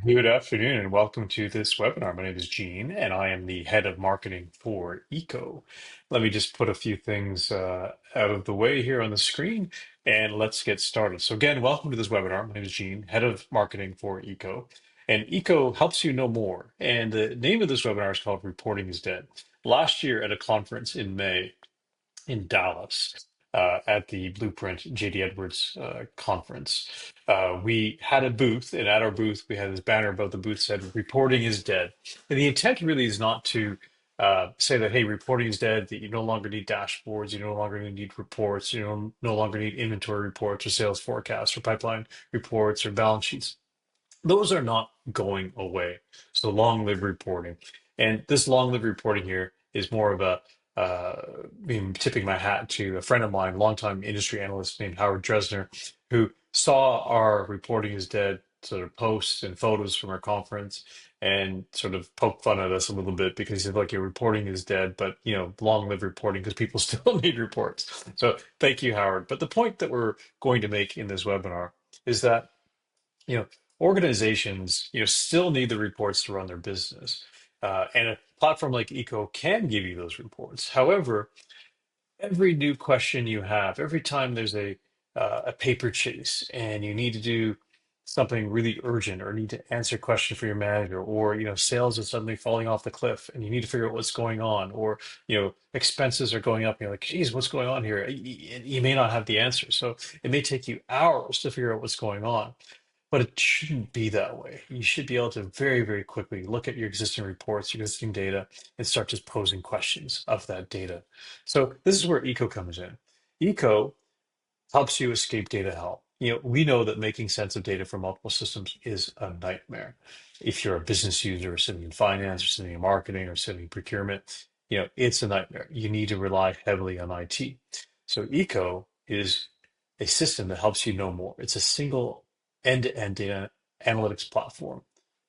Good afternoon and welcome to this webinar. My name is Gene and I am the head of marketing for eyko. Let me just put a few things out of the way here on the screen and let's get started. So again, welcome to this webinar. My name is Gene, head of marketing for eyko. And eyko helps you know more. And the name of this webinar is called Reporting is Dead. Last year at a conference in May, in Dallas at the Blueprint JD Edwards conference. We had a booth, and at our booth, we had this banner above the booth said, "Reporting is dead." And the intent really is not to say that, hey, reporting is dead, that you no longer need dashboards, you no longer need reports, you no longer need inventory reports or sales forecasts or pipeline reports or balance sheets. Those are not going away. So long live reporting. And this long live reporting here is more of a tipping my hat to a friend of mine, longtime industry analyst named Howard Dresner, who saw our reporting is dead sort of posts and photos from our conference and sort of poked fun at us a little bit because he said, look, your reporting is dead, but long live reporting because people still need reports. So thank you, Howard. But the point that we're going to make in this webinar is that you know, organizations, still need the reports to run their business. And a platform like eyko can give you those reports. However, every new question you have, every time there's a paper chase and you need to do something really urgent or need to answer a question for your manager, or sales are suddenly falling off the cliff and you need to figure out what's going on, or expenses are going up and you're like, geez, what's going on here? You may not have the answer. So it may take you hours to figure out what's going on. But it shouldn't be that way. You should be able to very, very quickly look at your existing reports, your existing data, and start just posing questions of that data. So this is where eyko comes in. eyko helps you escape data hell. We know that making sense of data from multiple systems is a nightmare. If you're a business user sitting in finance or sitting in marketing or sitting in procurement, it's a nightmare. You need to rely heavily on IT. So eyko is a system that helps you know more. It's a single end-to-end data analytics platform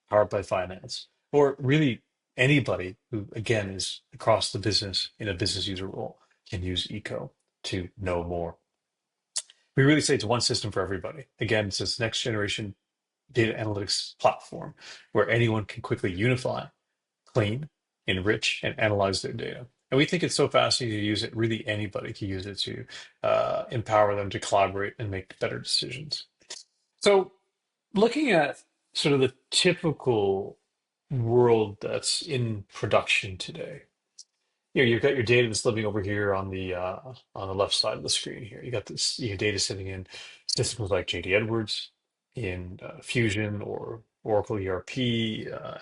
powered by finance, or really anybody who, again, is across the business in a business user role can use eyko to know more. We really say it's one system for everybody. Again, it's this next generation data analytics platform where anyone can quickly unify, clean, enrich, and analyze their data. And we think it's so fascinating to use it. Really, anybody can use it to empower them to collaborate and make better decisions. So, looking at sort of the typical world that's in production today, you've got your data that's living over here on the left side of the screen here. You got this your data sitting in systems like JD Edwards, in Fusion or Oracle ERP,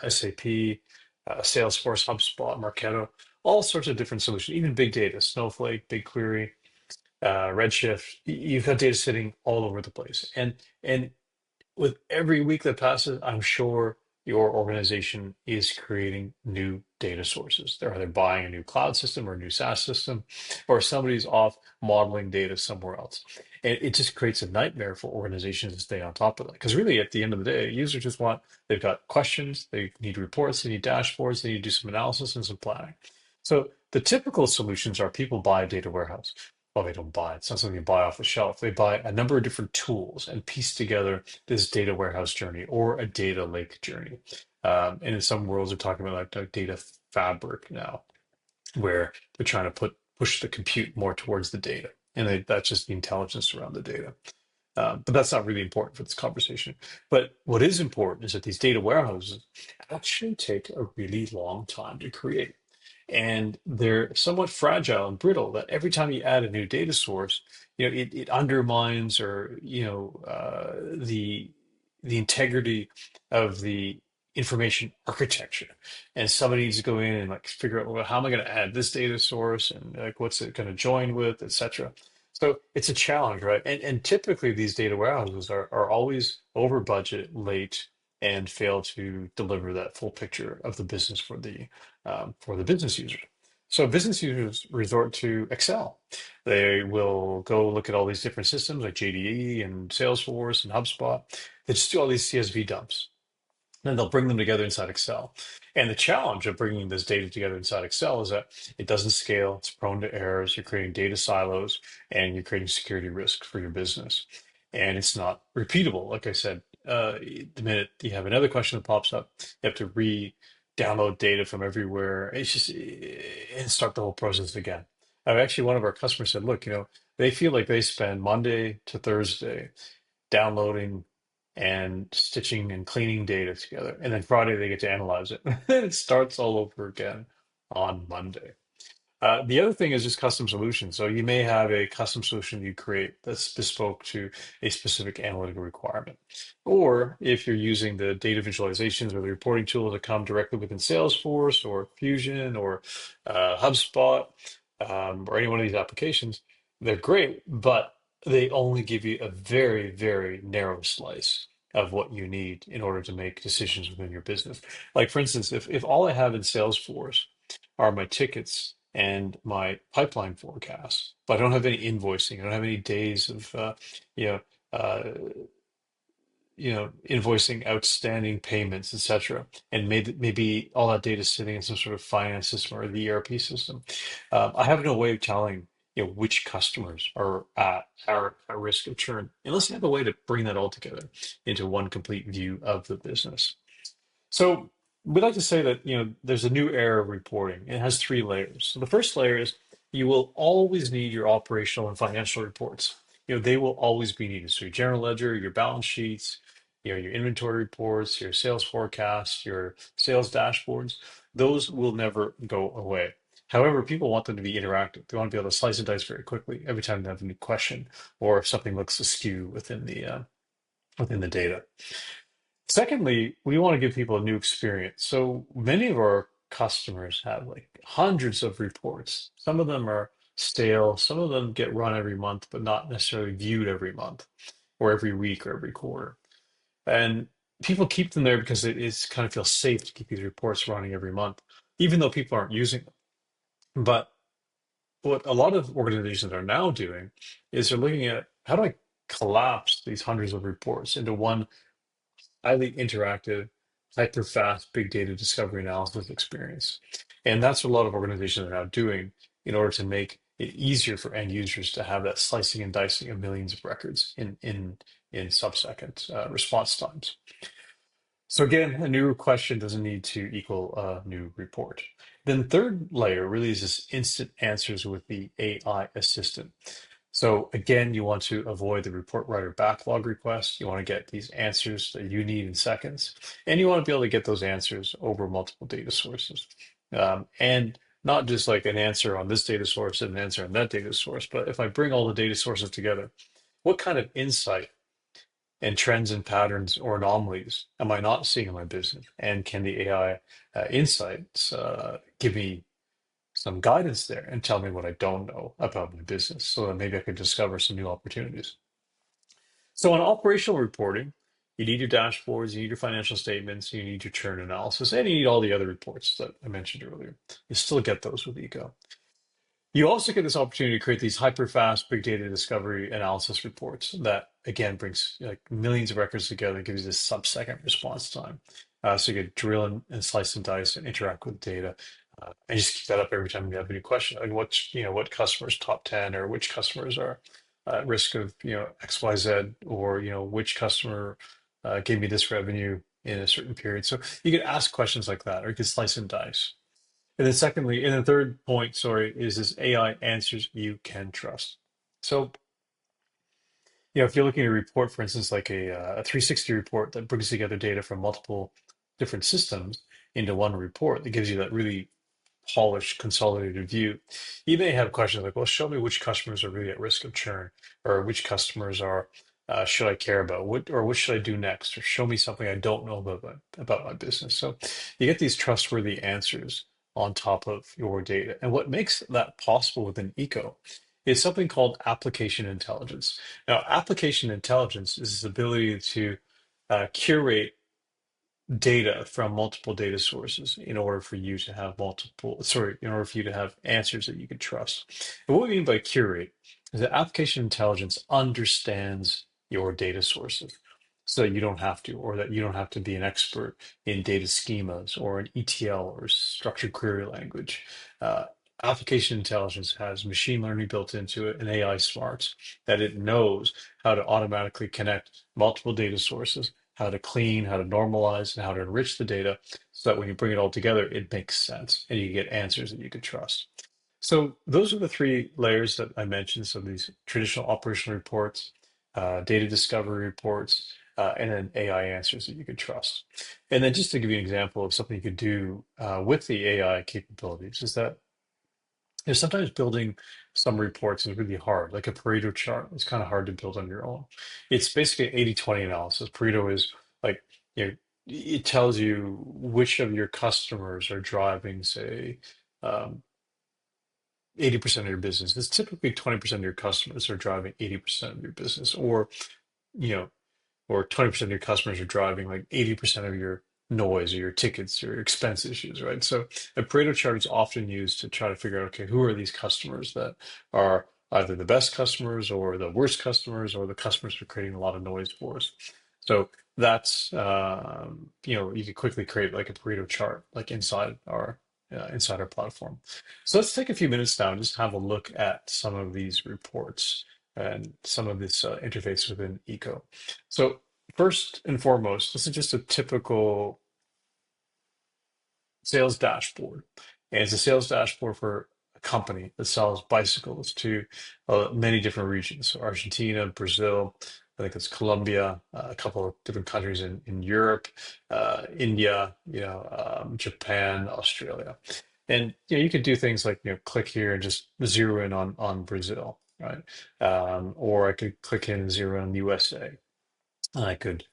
SAP, Salesforce, HubSpot, Marketo, all sorts of different solutions, even big data, Snowflake, BigQuery, Redshift. You've got data sitting all over the place, and with every week that passes, I'm sure your organization is creating new data sources. They're either buying a new cloud system or a new SaaS system, or somebody's off modeling data somewhere else. And it just creates a nightmare for organizations to stay on top of that. Because really, at the end of the day, users just they've got questions, they need reports, they need dashboards, they need to do some analysis and some planning. So the typical solutions are people buy a data warehouse. Well, they don't buy it. It's not something you buy off the shelf. They buy a number of different tools and piece together this data warehouse journey or a data lake journey. And in some worlds, they're talking about like a data fabric now, where they're trying to push the compute more towards the data. And that's just the intelligence around the data. But that's not really important for this conversation. But what is important is that these data warehouses actually take a really long time to create. And they're somewhat fragile and brittle that every time you add a new data source, it undermines or, the integrity of the information architecture. And somebody needs to go in and like figure out, well, how am I going to add this data source and like what's it going to join with, et cetera. So it's a challenge, right? And typically these data warehouses are always over budget, late, and fail to deliver that full picture of the business for the business user. So business users resort to Excel. They will go look at all these different systems like JDE and Salesforce and HubSpot. They just do all these CSV dumps. Then they'll bring them together inside Excel. And the challenge of bringing this data together inside Excel is that it doesn't scale, it's prone to errors, you're creating data silos, and you're creating security risk for your business. And it's not repeatable, like I said the minute you have another question that pops up, you have to re-download data from everywhere. It's just and start the whole process again. Actually, one of our customers said, look, they feel like they spend Monday to Thursday downloading and stitching and cleaning data together, and then Friday they get to analyze it. And it starts all over again on Monday. The other thing is just custom solutions. So you may have a custom solution you create that's bespoke to a specific analytical requirement. Or if you're using the data visualizations or the reporting tools that come directly within Salesforce or Fusion or HubSpot or any one of these applications, they're great, but they only give you a very, very narrow slice of what you need in order to make decisions within your business. Like, for instance, if all I have in Salesforce are my tickets and my pipeline forecast, but I don't have any invoicing. I don't have any days of you know uh, invoicing outstanding payments, etc. And maybe all that data is sitting in some sort of finance system or the ERP system. I have no way of telling which customers are at risk of churn, unless I have a way to bring that all together into one complete view of the business. So we like to say that there's a new era of reporting. It has three layers. So the first layer is you will always need your operational and financial reports. They will always be needed. So your general ledger, your balance sheets, your inventory reports, your sales forecasts, your sales dashboards, those will never go away. However, people want them to be interactive. They want to be able to slice and dice very quickly every time they have a new question or if something looks askew within the data. Secondly, we want to give people a new experience. So many of our customers have like hundreds of reports. Some of them are stale, some of them get run every month, but not necessarily viewed every month or every week or every quarter. And people keep them there because it's kind of feels safe to keep these reports running every month, even though people aren't using them. But what a lot of organizations are now doing is they're looking at how do I collapse these hundreds of reports into one highly interactive, hyper fast big data discovery analysis experience. And that's what a lot of organizations are now doing in order to make it easier for end users to have that slicing and dicing of millions of records in sub-second response times. So again, a new question doesn't need to equal a new report. Then the third layer really is this instant answers with the AI assistant. So again, you want to avoid the report writer backlog request. You want to get these answers that you need in seconds, and you want to be able to get those answers over multiple data sources. And not just like an answer on this data source and an answer on that data source, but if I bring all the data sources together, what kind of insight and trends and patterns or anomalies am I not seeing in my business? And can the AI insights give me some guidance there and tell me what I don't know about my business so that maybe I could discover some new opportunities? So, on operational reporting, you need your dashboards, you need your financial statements, you need your churn analysis, and you need all the other reports that I mentioned earlier. You still get those with Eco. You also get this opportunity to create these hyper-fast big data discovery analysis reports that, again, brings like millions of records together, gives you this sub-second response time. So you can drill and slice and dice and interact with data, and just keep that up every time you have a new question. Like what customers top 10 or which customers are at risk of X, Y, Z, or which customer gave me this revenue in a certain period. So you can ask questions like that, or you can slice and dice. And then secondly, and the third point, sorry, is this AI answers you can trust. So, if you're looking at a report, for instance, like a 360 report that brings together data from multiple different systems into one report that gives you that really polished, consolidated view, you may have questions like, well, show me which customers are really at risk of churn, or which customers are should I care about, what should I do next, or show me something I don't know about my business. So you get these trustworthy answers on top of your data. And what makes that possible within Eco is something called application intelligence. Now, application intelligence is this ability to curate data from multiple data sources in order for you to have in order for you to have answers that you can trust. And what we mean by curate is that application intelligence understands your data sources so that you don't have to, or that you don't have to be an expert in data schemas or an ETL or structured query language. Application intelligence has machine learning built into it and AI smarts that it knows how to automatically connect multiple data sources, how to clean, how to normalize, and how to enrich the data so that when you bring it all together, it makes sense and you get answers that you can trust. So those are the three layers that I mentioned. So these traditional operational reports, data discovery reports, and then AI answers that you could trust. And then just to give you an example of something you could do with the AI capabilities is that sometimes building some reports is really hard. Like a Pareto chart is kind of hard to build on your own. It's basically 80/20 analysis. Pareto is like, you know, it tells you which of your customers are driving, say, um, 80% of your business. It's typically 20% of your customers are driving 80% of your business, you know, or 20% of your customers are driving like 80% of your noise or your tickets or your expense issues, right? So a Pareto chart is often used to try to figure out, okay, who are these customers that are either the best customers or the worst customers or the customers who are creating a lot of noise for us. So that's, you could quickly create like a Pareto chart, like inside our platform. So let's take a few minutes now and just have a look at some of these reports and some of this interface within Eco. So first and foremost, this is just a typical sales dashboard. And it's a sales dashboard for a company that sells bicycles to many different regions. So Argentina, Brazil, I think it's Colombia, a couple of different countries in Europe, India, Japan, Australia. And you could do things like click here and just zero in on Brazil, right? Or I could click in and zero in the USA. I could,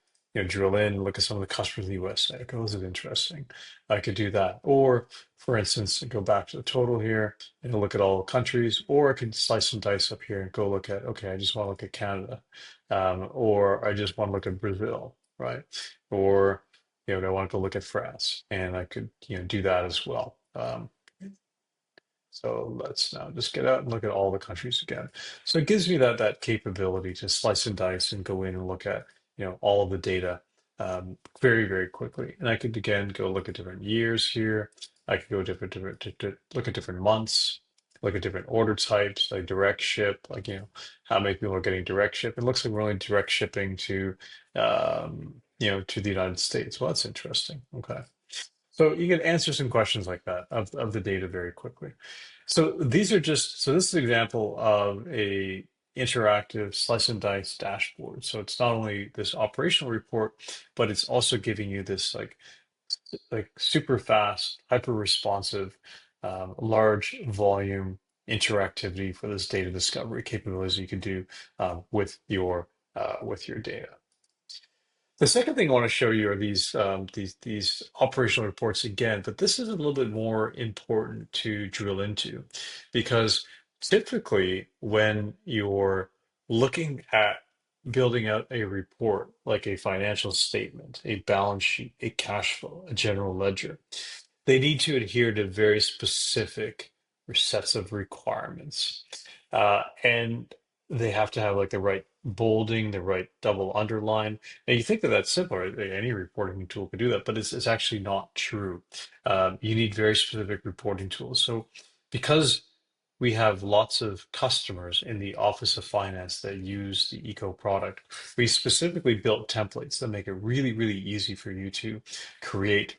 drill in and look at some of the customers in the USA. Okay, this is interesting. I could do that. Or, for instance, go back to the total here and look at all the countries. Or I could slice and dice up here and go look at, okay, I just want to look at Canada. Or I just want to look at Brazil, right? Or, I want to go look at France. And I could, do that as well. So let's now just get out and look at all the countries again. So it gives me that capability to slice and dice and go in and look at all of the data very, very quickly. And I could again go look at different years here. I could go to look at different months, look at different order types like direct ship, like how many people are getting direct ship. It looks like we're only direct shipping to the United States. Well, that's interesting. Okay. So you can answer some questions like that of the data very quickly. So this is an example of a interactive slice and dice dashboard. So it's not only this operational report, but it's also giving you this like super fast, hyper responsive, large volume interactivity for this data discovery capabilities you can do with your data. The second thing I want to show you are these operational reports again, but this is a little bit more important to drill into because typically when you're looking at building out a report like a financial statement, a balance sheet, a cash flow, a general ledger, they need to adhere to very specific sets of requirements. And they have to have like the right bolding, the right double underline. And you think that that's simple, right? Any reporting tool could do that, but it's actually not true. You need very specific reporting tools. So because we have lots of customers in the Office of Finance that use the Eco product, we specifically built templates that make it really, really easy for you to create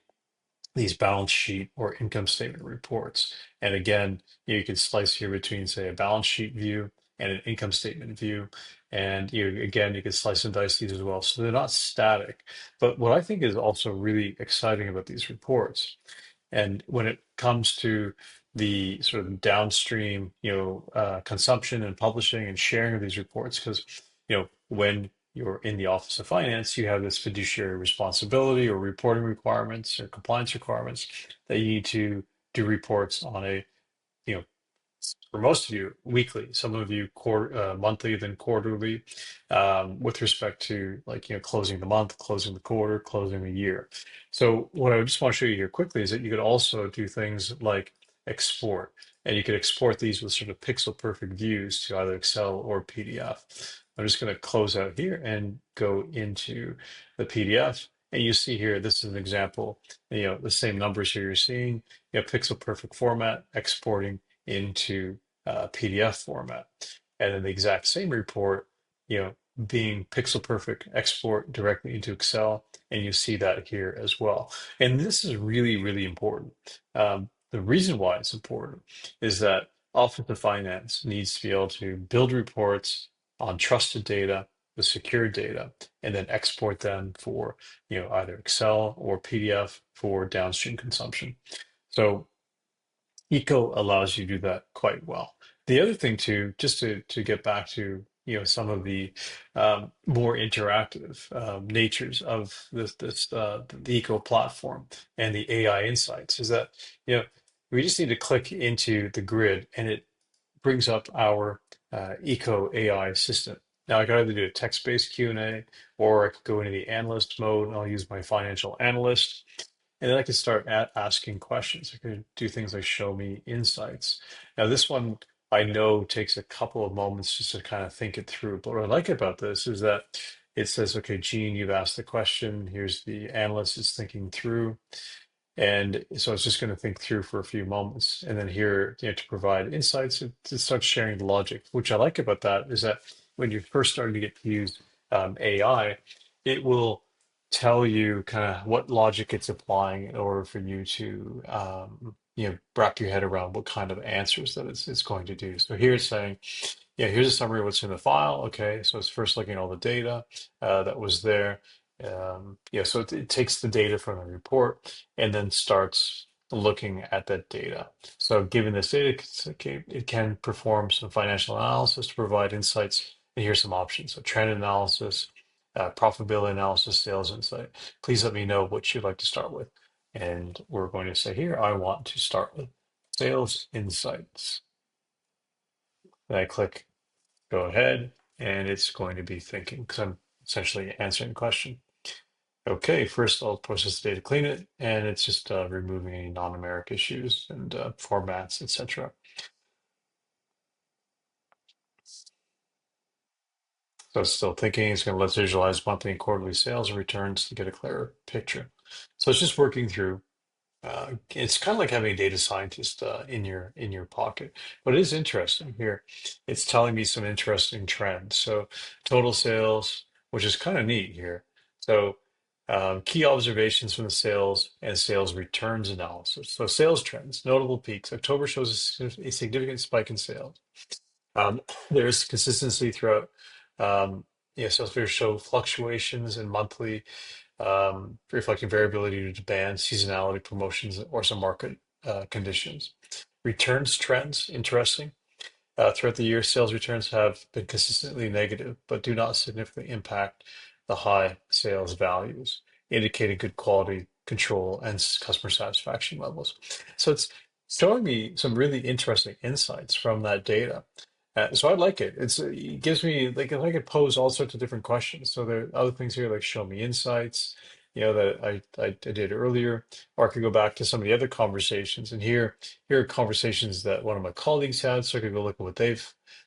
these balance sheet or income statement reports. And again, you can slice here between, say, a balance sheet view and an income statement view. And you can slice and dice these as well. So they're not static. But what I think is also really exciting about these reports, and when it comes to the sort of downstream, consumption and publishing and sharing of these reports, because when you're in the Office of Finance, you have this fiduciary responsibility or reporting requirements or compliance requirements that you need to do reports on a, you know, for most of you, weekly, some of you monthly, then quarterly, with respect to like, closing the month, closing the quarter, closing the year. So what I just want to show you here quickly is that you could also do things like export, and you could export these with sort of pixel perfect views to either Excel or PDF. I'm just going to close out here and go into the PDF. And you see here, this is an example, the same numbers here you're seeing, pixel perfect format, exporting into PDF format. And then the exact same report, being pixel perfect, export directly into Excel, and you see that here as well. And this is really, really important. The reason why it's important is that Office of Finance needs to be able to build reports on trusted data with secure data, and then export them for either Excel or PDF for downstream consumption. So Eco allows you to do that quite well. The other thing too, just to get back to some of the more interactive natures of the Eco platform and the AI insights is that we just need to click into the grid and it brings up our Eco AI assistant. Now I can either do a text-based Q&A or I could go into the analyst mode and I'll use my financial analyst. And then I could start asking questions. I could do things like show me insights. Now, this one I know takes a couple of moments just to kind of think it through. But what I like about this is that it says, okay, Gene, you've asked the question. Here's the analyst is thinking through. And so it's just going to think through for a few moments. And then here, to provide insights, it starts sharing the logic. Which I like about that is that when you're first starting to get to use AI, it will tell you kind of what logic it's applying in order for you to, wrap your head around what kind of answers that it's going to do. So here it's saying, yeah, here's a summary of what's in the file. Okay, so it's first looking at all the data that was there. So it takes the data from the report and then starts looking at that data. So given this data, it can perform some financial analysis to provide insights. And here's some options. So trend analysis, profitability analysis, sales insight. Please let me know what you'd like to start with. And we're going to say here, I want to start with sales insights. Then I click go ahead, and it's going to be thinking because I'm essentially answering the question. Okay, first I'll process the data, clean it, and it's just removing any non-numeric issues and formats, etc. So it's still thinking. It's going to let's visualize monthly and quarterly sales and returns to get a clearer picture. So it's just working through. It's kind of like having a data scientist in your pocket. But it is interesting here. It's telling me some interesting trends. So total sales, which is kind of neat here. So key observations from the sales and sales returns analysis. So sales trends, notable peaks. October shows a significant spike in sales. Um, there's consistency throughout. Sales figures show fluctuations in monthly reflecting variability due to demand, seasonality, promotions, or some market conditions. Returns trends, interesting. Throughout the year, sales returns have been consistently negative, but do not significantly impact the high sales values, indicating good quality control and customer satisfaction levels. So it's showing me some really interesting insights from that data. So I like it. It gives me like I could pose all sorts of different questions. So there are other things here like show me insights, that I did earlier, or I could go back to some of the other conversations and here are conversations that one of my colleagues had. So I could go look at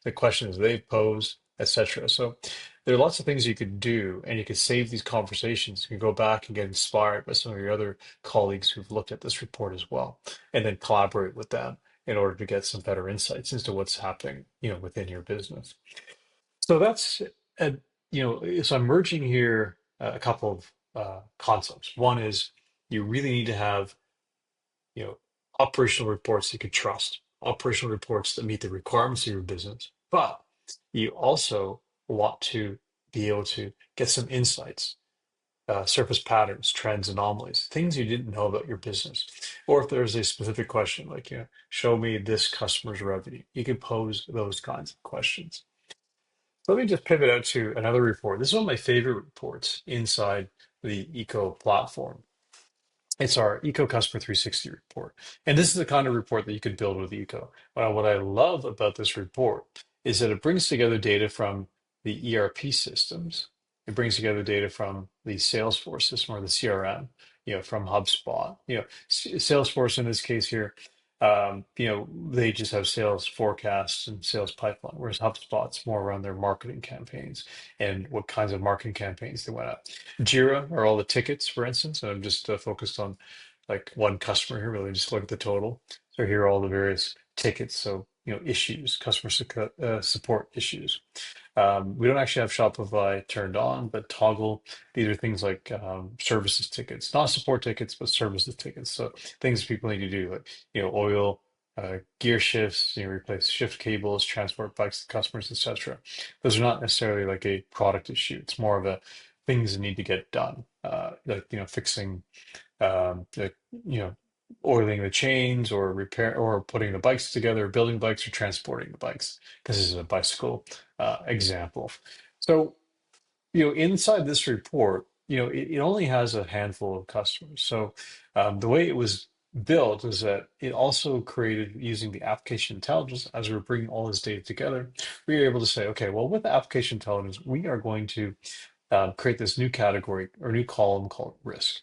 the questions they've posed, etc. So there are lots of things you could do, and you could save these conversations. You can go back and get inspired by some of your other colleagues who've looked at this report as well, and then collaborate with them in order to get some better insights into what's happening, within your business. So that's, uh, so I'm merging here a couple of concepts. One is you really need to have, you know, operational reports you can trust, operational reports that meet the requirements of your business, but you also want to be able to get some insights, surface patterns, trends, anomalies, things you didn't know about your business. Or if there's a specific question, like, show me this customer's revenue, you can pose those kinds of questions. Let me just pivot out to another report. This is one of my favorite reports inside the Eco platform. It's our Eco Customer 360 report. And this is the kind of report that you could build with Eco. What I love about this report is that it brings together data from the ERP systems. It brings together data from the Salesforce system or the CRM, from HubSpot. Salesforce in this case here, they just have sales forecasts and sales pipeline, whereas HubSpot's more around their marketing campaigns and what kinds of marketing campaigns they went out. Jira are all the tickets, for instance. And I'm just focused on like one customer here, really just look at the total. So here are all the various tickets. So, issues, support issues. We don't actually have Shopify turned on, but toggle, these are things like services tickets, not support tickets, but services tickets. So things people need to do, like, oil, gear shifts, replace shift cables, transport bikes to customers, etc. Those are not necessarily like a product issue. It's more of a things that need to get done, like, fixing, the, you know, oiling the chains or repair or putting the bikes together, building bikes or transporting the bikes, because this is a bicycle example. So, inside this report, it only has a handful of customers. So the way it was built is that it also created using the application intelligence as we're bringing all this data together. We were able to say, okay, well, with the application intelligence, we are going to create this new category or new column called risk.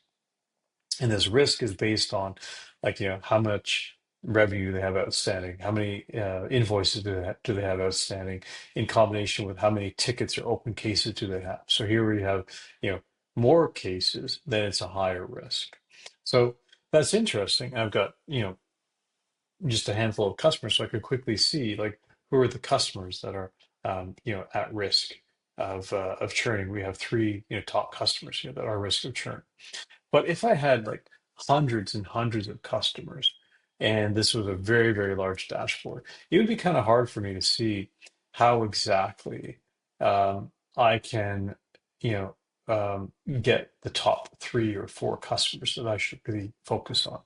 And this risk is based on, like, how much revenue they have outstanding, how many invoices do they have outstanding, in combination with how many tickets or open cases do they have. So here we have, you know, more cases, then it's a higher risk. So that's interesting. I've got, just a handful of customers, so I could quickly see, like, who are the customers that are, at risk of churning. We have three, top customers here that are at risk of churn. But if I had like hundreds and hundreds of customers, and this was a very, very large dashboard, it would be kind of hard for me to see how exactly I can, you get the top 3 or 4 customers that I should really focus on.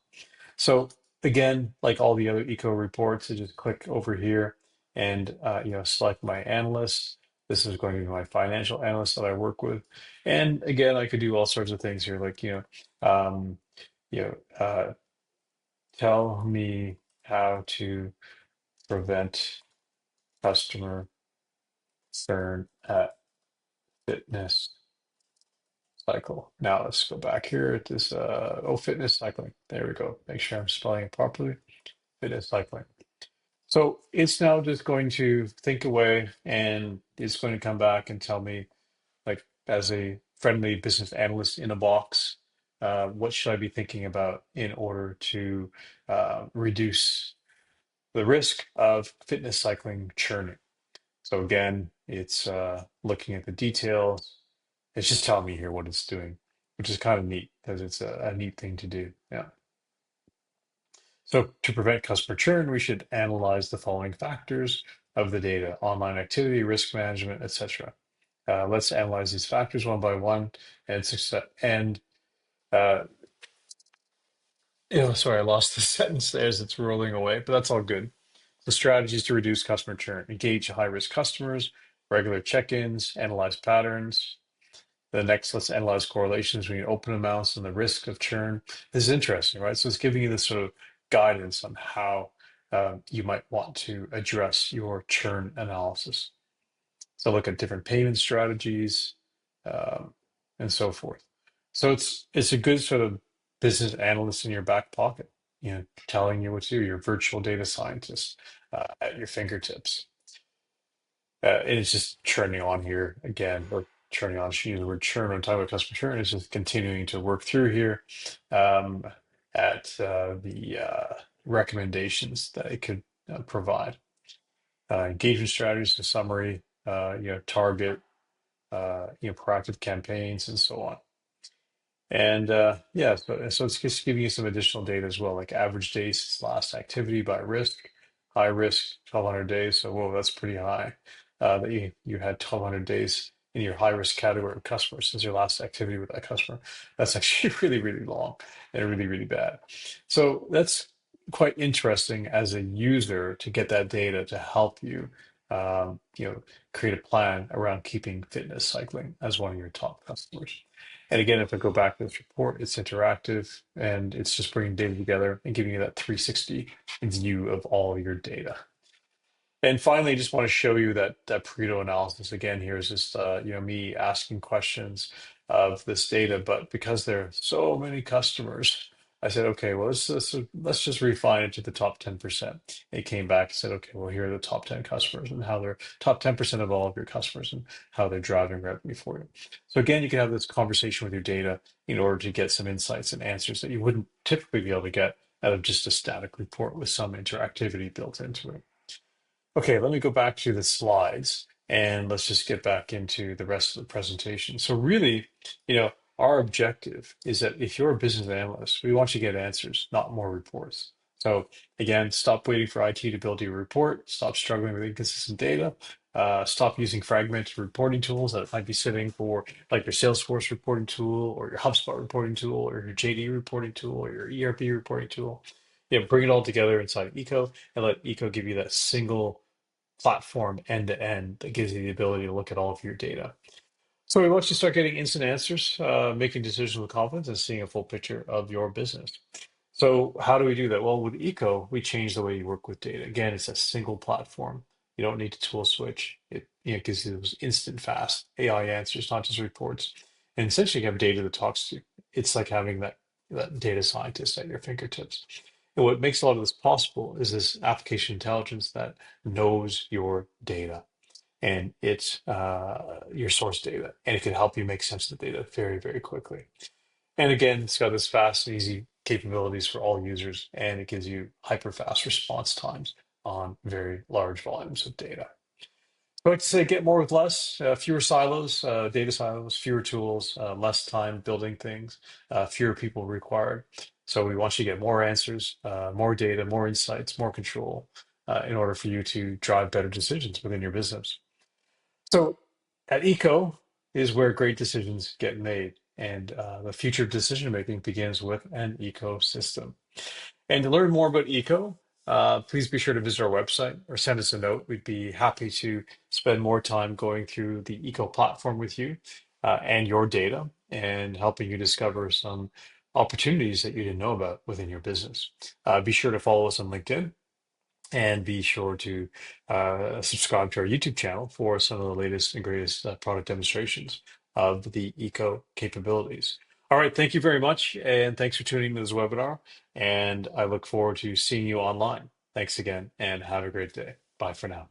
So again, like all the other eco reports, I just click over here and select my analyst. This is going to be my financial analyst that I work with. And again, I could do all sorts of things here, like, um, you know, uh, tell me how to prevent customer churn at fitness cycle. Now let's go back here. It is fitness cycling. There we go. Make sure I'm spelling it properly. Fitness cycling. So it's now just going to think away, and it's going to come back and tell me, like, as a friendly business analyst in a box, what should I be thinking about in order to reduce the risk of fitness cycling churning. So again, it's looking at the details. It's just telling me here what it's doing, which is kind of neat because it's a neat thing to do. Yeah. So to prevent customer churn, we should analyze the following factors of the data: online activity, risk management, etc. Let's analyze these factors one by one and success. And uh, sorry, I lost the sentence there as it's rolling away, but that's all good. The strategies to reduce customer churn: engage high-risk customers, regular check-ins, analyze patterns. The next, let's analyze correlations between open amounts and the risk of churn. This is interesting, right? So it's giving you this sort of guidance on how you might want to address your churn analysis. So look at different payment strategies, um, and so forth. So it's a good sort of business analyst in your back pocket, telling you what to do. Your virtual data scientist at your fingertips. And it's just churning on here again, or churning on. She used the word churn when I'm talking about customer churn. It's just continuing to work through here um, at the recommendations that it could provide. Engagement strategies, a summary, target, proactive campaigns, and so on. And yeah, so it's just giving you some additional data as well, like average days since last activity by risk, high risk, 1,200 days. So, whoa, that's pretty high. That you had 1,200 days in your high risk category of customers since your last activity with that customer. That's actually really, really long and really, really bad. So that's quite interesting as a user to get that data to help you, create a plan around keeping fitness cycling as one of your top customers. And again, if I go back to this report, it's interactive and it's just bringing data together and giving you that 360 view of all your data. And finally, I just want to show you that Pareto analysis again. Here is just me asking questions of this data, but because there are so many customers, I said, okay, well, let's just refine it to the top 10%. It came back and said, okay, well, here are the top 10 customers and how they're top 10% of all of your customers and how they're driving revenue for you. So again, you can have this conversation with your data in order to get some insights and answers that you wouldn't typically be able to get out of just a static report with some interactivity built into it. Okay, let me go back to the slides and let's just get back into the rest of the presentation. So really, our objective is that if you're a business analyst, we want you to get answers, not more reports. So again, stop waiting for IT to build your report, stop struggling with inconsistent data, stop using fragmented reporting tools that might be sitting for like your Salesforce reporting tool or your HubSpot reporting tool or your JD reporting tool or your ERP reporting tool. Bring it all together inside Eco and let Eco give you that single platform end to end that gives you the ability to look at all of your data. So we want you to start getting instant answers, making decisions with confidence, and seeing a full picture of your business. So how do we do that? Well, with Eco, we change the way you work with data. Again, it's a single platform. You don't need to tool switch. It gives you those instant, fast AI answers, not just reports. And essentially, you have data that talks to you. It's like having that data scientist at your fingertips. And what makes a lot of this possible is this application intelligence that knows your data and it's your source data, and it can help you make sense of the data very, very quickly. And again, it's got this fast and easy capabilities for all users, and it gives you hyper fast response times on very large volumes of data. I like to say get more with less, fewer silos, data silos, fewer tools, less time building things, fewer people required. So we want you to get more answers, more data, more insights, more control in order for you to drive better decisions within your business. So at Eco is where great decisions get made, and the future of decision making begins with an ecosystem. And to learn more about Eco, please be sure to visit our website or send us a note. We'd be happy to spend more time going through the Eco platform with you and your data and helping you discover some opportunities that you didn't know about within your business. Be sure to follow us on LinkedIn and be sure to subscribe to our YouTube channel for some of the latest and greatest product demonstrations of the Eco capabilities. All right, thank you very much, and thanks for tuning into this webinar. And I look forward to seeing you online. Thanks again, and have a great day. Bye for now.